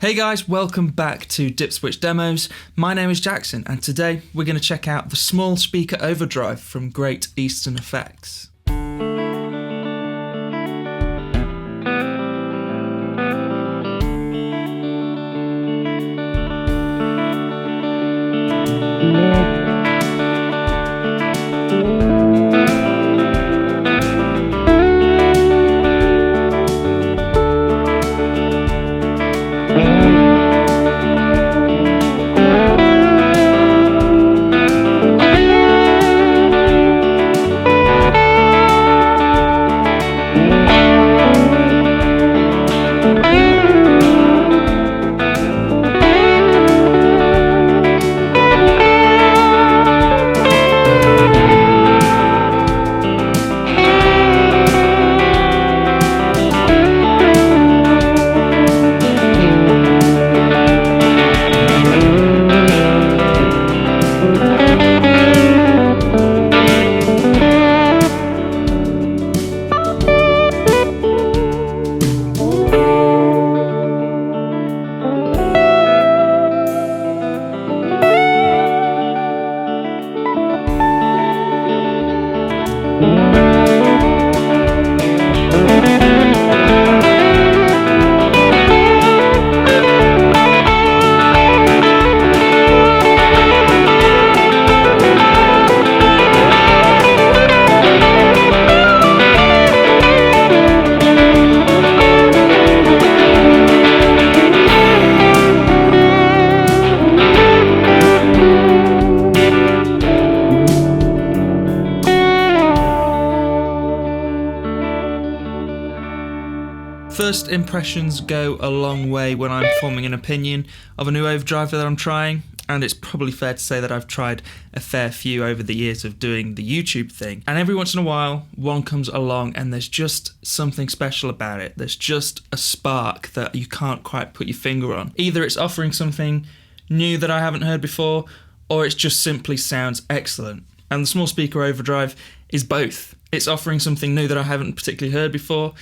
Hey guys, welcome back to Dip Switch Demos. My name is Jackson and today we're going to check out the small speaker Overdrive from Great Eastern Effects. First impressions go a long way when I'm forming an opinion of a new Overdrive that I'm trying, and it's probably fair to say that I've tried a fair few over the years of doing the YouTube thing, and every once in a while one comes along and there's just something special about it. There's just a spark that you can't quite put your finger on. Either it's offering something new that I haven't heard before, or it just simply sounds excellent. And the small speaker Overdrive is both. It's offering something new that I haven't particularly heard before,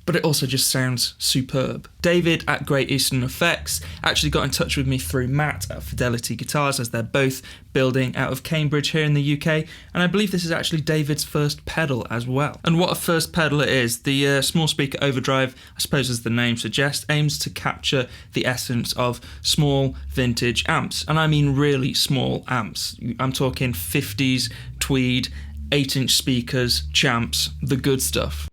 but it also just sounds superb. David at Great Eastern Effects actually got in touch with me through Matt at Fidelity Guitars, as they're both building out of Cambridge here in the UK, and I believe this is actually David's first pedal as well. And what a first pedal it is. The small speaker Overdrive, I suppose as the name suggests, aims to capture the essence of small vintage amps, and I mean really small amps. I'm talking 50s, tweed, 8-inch speakers, champs, the good stuff.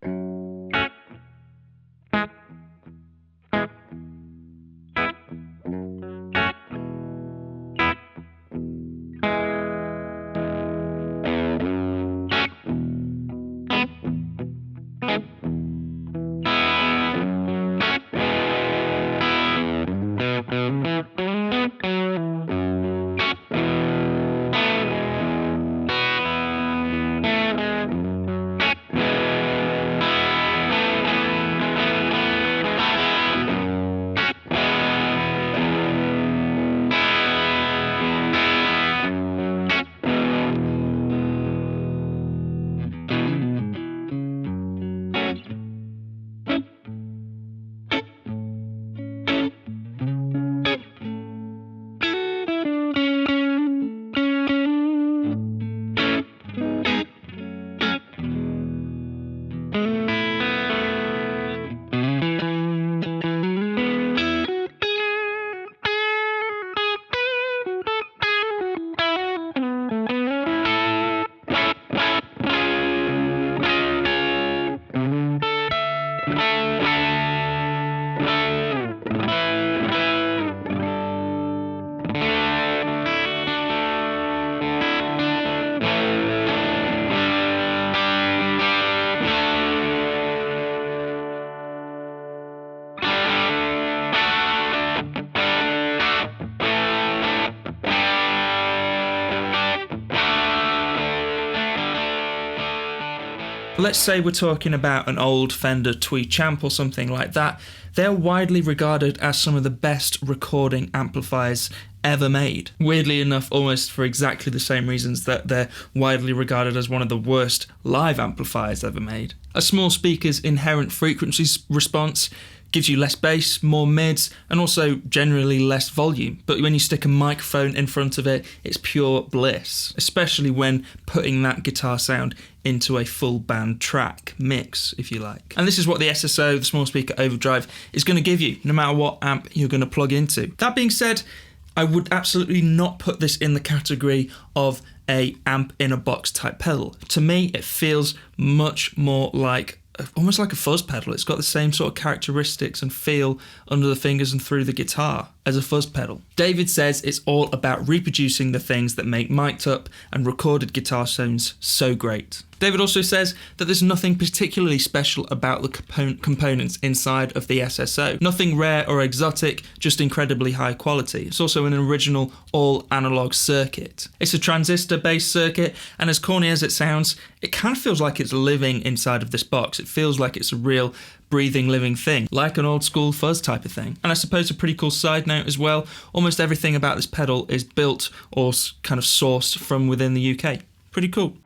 Let's say we're talking about an old Fender Tweed Champ or something like that. They're widely regarded as some of the best recording amplifiers ever made. Weirdly enough, almost for exactly the same reasons that they're widely regarded as one of the worst live amplifiers ever made. A small speaker's inherent frequency response gives you less bass, more mids, and also generally less volume. But when you stick a microphone in front of it, it's pure bliss, especially when putting that guitar sound into a full band track mix, if you like. And this is what the SSO, the small speaker Overdrive, is going to give you, no matter what amp you're going to plug into. That being said, I would absolutely not put this in the category of a amp in a box type pedal. To me, it feels much more like almost like a fuzz pedal. It's got the same sort of characteristics and feel under the fingers and through the guitar as a fuzz pedal. David says it's all about reproducing the things that make mic'd up and recorded guitar sounds so great. David also says that there's nothing particularly special about the components inside of the SSO. Nothing rare or exotic, just incredibly high quality. It's also an original all-analog circuit. It's a transistor-based circuit, and as corny as it sounds, it kind of feels like it's living inside of this box. It feels like it's a real breathing, living thing, like an old school fuzz type of thing. And I suppose a pretty cool side note as well, almost everything about this pedal is built or kind of sourced from within the UK. Pretty cool.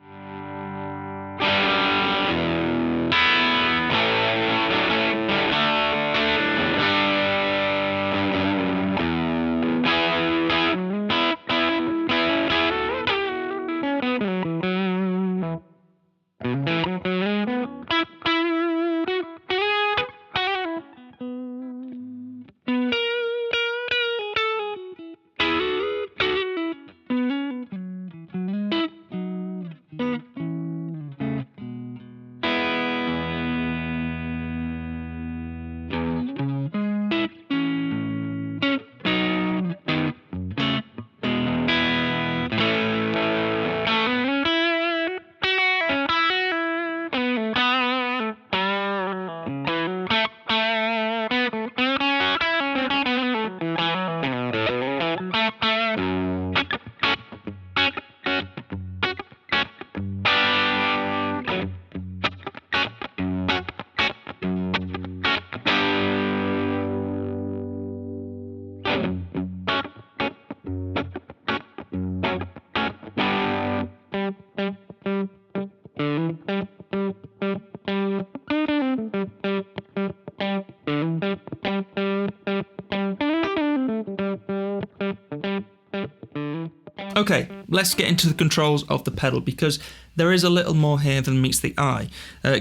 Okay, let's get into the controls of the pedal because there is a little more here than meets the eye.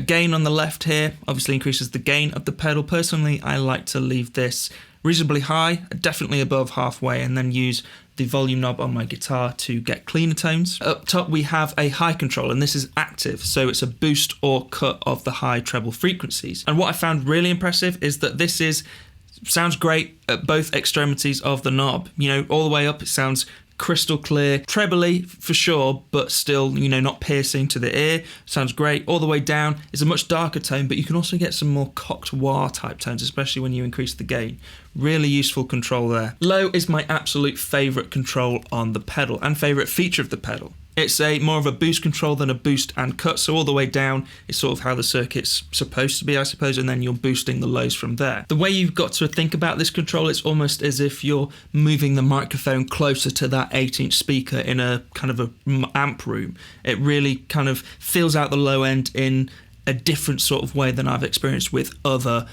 Gain on the left here obviously increases the gain of the pedal. Personally, I like to leave this reasonably high, definitely above halfway, and then use the volume knob on my guitar to get cleaner tones. Up top we have a high control, and this is active, so it's a boost or cut of the high treble frequencies. And what I found really impressive is that this sounds great at both extremities of the knob. You know, all the way up it sounds crystal clear, trebly for sure, but still, you know, not piercing to the ear. Sounds great. All the way down is a much darker tone, but you can also get some more cocked wah type tones, especially when you increase the gain. Really useful control there. Low is my absolute favourite control on the pedal and favourite feature of the pedal. It's more of a boost control than a boost and cut, so all the way down is sort of how the circuit's supposed to be, I suppose, and then you're boosting the lows from there. The way you've got to think about this control, it's almost as if you're moving the microphone closer to that 8-inch speaker in a kind of an amp room. It really kind of fills out the low end in a different sort of way than I've experienced with other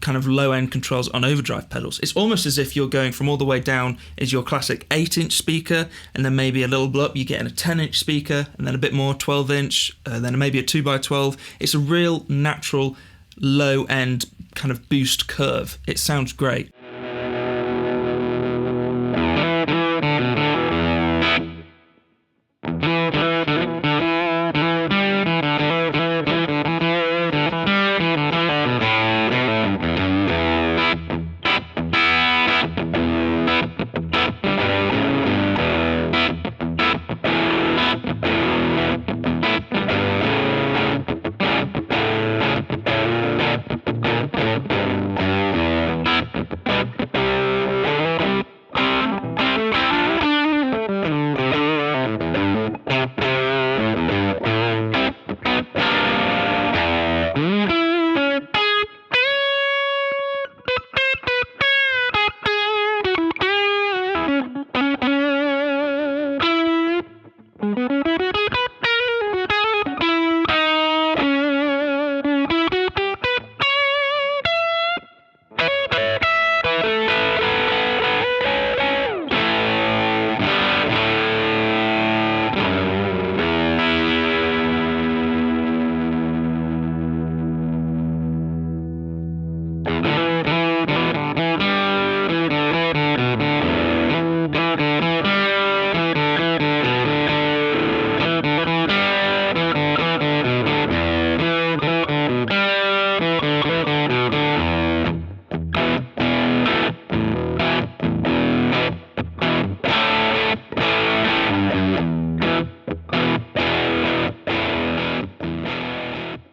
kind of low-end controls on overdrive pedals. It's almost as if you're going from all the way down is your classic 8-inch speaker, and then maybe a little up you get in a 10-inch speaker, and then a bit more 12-inch, then maybe a 2x12. It's a real natural low-end kind of boost curve. It sounds great.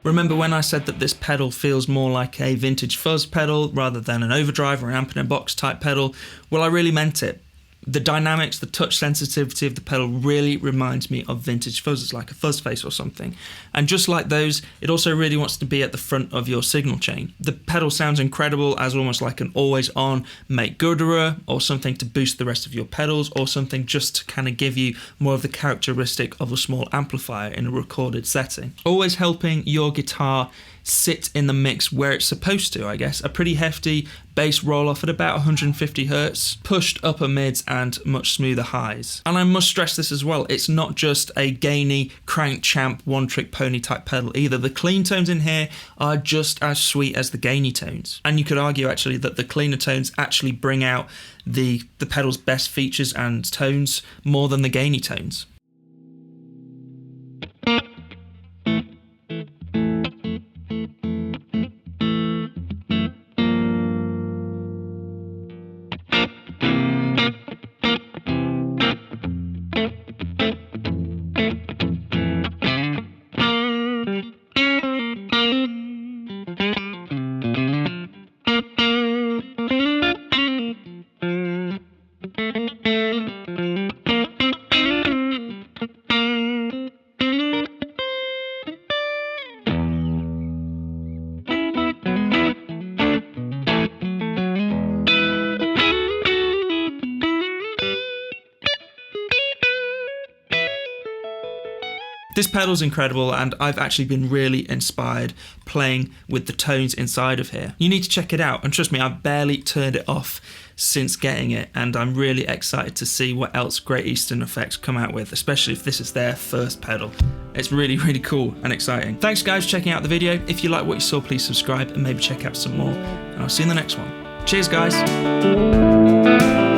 Remember when I said that this pedal feels more like a vintage fuzz pedal rather than an overdrive or an amp in a box type pedal? Well, I really meant it. The dynamics, the touch sensitivity of the pedal really reminds me of vintage fuzzes, like a fuzz face or something. And just like those, it also really wants to be at the front of your signal chain. The pedal sounds incredible as almost like an always on make gooderer, or something to boost the rest of your pedals, or something just to kind of give you more of the characteristic of a small amplifier in a recorded setting. Always helping your guitar sit in the mix where it's supposed to, I guess. A pretty hefty bass roll off at about 150 Hz, pushed upper mids and much smoother highs. And I must stress this as well, it's not just a gainy crank champ one trick pony type pedal either. The clean tones in here are just as sweet as the gainy tones. And you could argue actually that the cleaner tones actually bring out the pedal's best features and tones more than the gainy tones. This pedal's incredible, and I've actually been really inspired playing with the tones inside of here. You need to check it out, and trust me, I've barely turned it off since getting it, and I'm really excited to see what else Great Eastern Effects come out with, especially if this is their first pedal. It's really, really cool and exciting. Thanks guys for checking out the video. If you like what you saw, please subscribe and maybe check out some more, and I'll see you in the next one. Cheers guys!